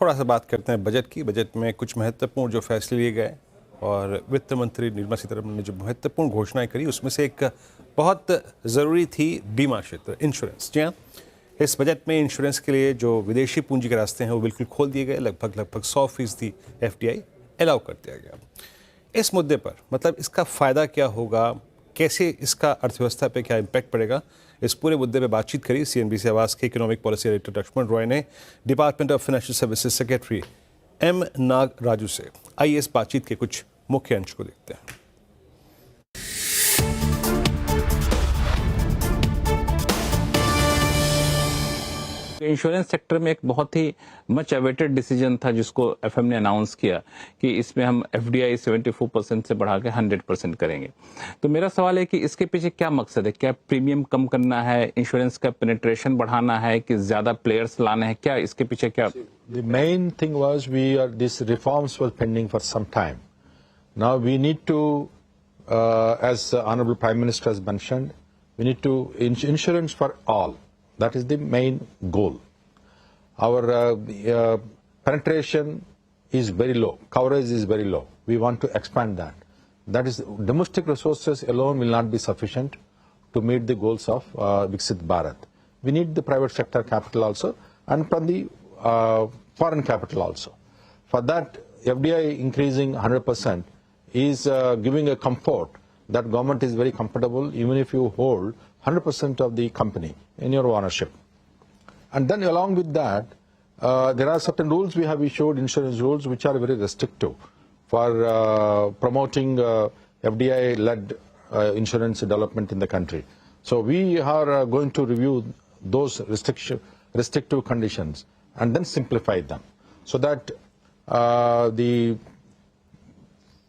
थोड़ा सा बात करते हैं बजट की। बजट में कुछ महत्वपूर्ण जो फैसले लिए गए और वित्त मंत्री निर्मला सीतारमण ने जो महत्वपूर्ण घोषणाएं करी उसमें से एक बहुत ज़रूरी थी बीमा क्षेत्र, इंश्योरेंस। जी हाँ, इस बजट में इंश्योरेंस के लिए जो विदेशी पूंजी के रास्ते हैं वो बिल्कुल खोल दिए गए। लगभग 100% FDI अलाउ कर दिया गया। इस मुद्दे पर मतलब इसका फ़ायदा क्या होगा, कैसे इसका अर्थव्यवस्था पे क्या इम्पैक्ट पड़ेगा, इस पूरे मुद्दे पे बातचीत करी CNBC आवाज़ के economic policy director Laxman Roy ने department of financial services secretary M Nagaraju से। आइए इस बातचीत के कुछ मुख्य अंश को देखते हैं। इंश्योरेंस सेक्टर में एक बहुत ही मच अवेटेड डिसीजन था जिसको FM ने अनाउंस किया कि इसमें हम FDI 74% से बढ़ा के 100% करेंगे। तो मेरा सवाल है कि इसके पीछे क्या मकसद है? क्या प्रीमियम कम करना है, इंश्योरेंस का पेनिट्रेशन बढ़ाना है कि ज्यादा प्लेयर्स लाने हैं? क्या इसके पीछे क्या? The main thing was these reforms were pending for some time. Now we need to, as the Honorable Prime Minister has mentioned, we need to insurance for all. That is the main goal. Our penetration is very low, coverage is very low. We want to expand that. That is, domestic resources alone will not be sufficient to meet the goals of Viksit Bharat. We need the private sector capital also, and from the foreign capital also. For that, FDI increasing 100% is giving a comfort that government is very comfortable even if you hold 100% of the company in your ownership. And then along with that, there are certain rules we have issued, insurance rules, which are very restrictive for promoting FDI-led insurance development in the country. So we are going to review those restrictive conditions and then simplify them so that the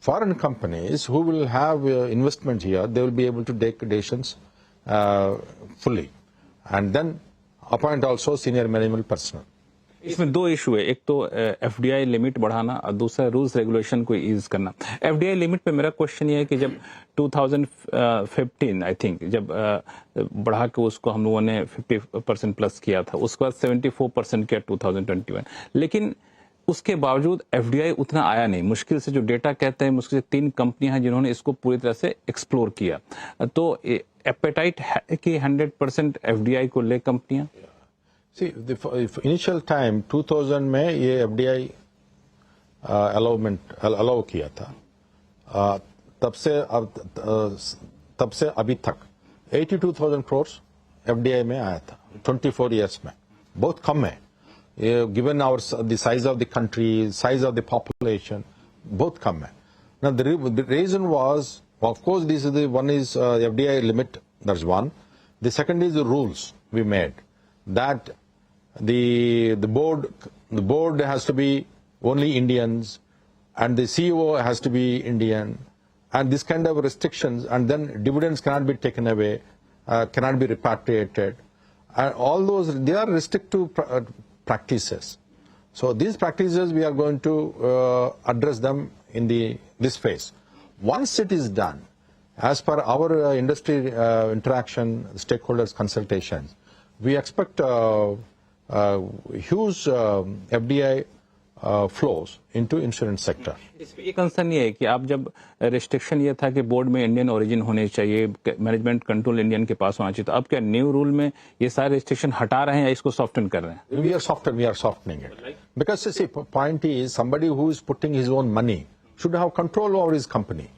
foreign companies who will have investment here, they will be able to take decisions fully and then appoint also senior management personnel. इसमें दो issue है, एक तो FDI limit बढ़ाना और दूसरा rules regulation को ease करना। FDI लिमिट पे मेरा क्वेश्चन ये है कि जब 2015 आई थिंक जब बढ़ा के उसको हम लोगों ने 50% प्लस किया था, उसके बाद 74% किया 2021, लेकिन उसके बावजूद FDI उतना आया नहीं। मुश्किल से जो डेटा कहते हैं, मुश्किल से 3 कंपनियां हैं जिन्होंने इसको पूरी तरह से एक्सप्लोर किया। तो एपेटाइट है कि 100% FDI को ले कंपनियां? See, the initial time 2000 में ये FDI अलाउ किया था, तब से अभी तक 82,000 crores FDI में आया था 24 years में। बहुत कम है, given the size of the country, size of the population, बहुत कम है। Now the reason was, of course, this is the one is FDI limit. That's one. The second is the rules we made that the board has to be only Indians and the CEO has to be Indian, and this kind of restrictions, and then dividends cannot be taken away, cannot be repatriated, and all those, they are restrictive practices. So these practices we are going to address them in this phase. Once it is done, as per our industry interaction, stakeholders consultations, we expect huge FDI flows into insurance sector. इसमें ये concern ये है कि आप जब restriction ये था कि बोर्ड में इंडियन ओरिजिन होने चाहिए, मैनेजमेंट कंट्रोल इंडियन के पास होना चाहिए, तो अब क्या न्यू रूल में ये सारे रिस्ट्रिक्शन हटा रहे हैं या इसको सॉफ्टन कर रहे हैं? We are softening it. Because see, point is somebody who is putting his own money should have control over his company.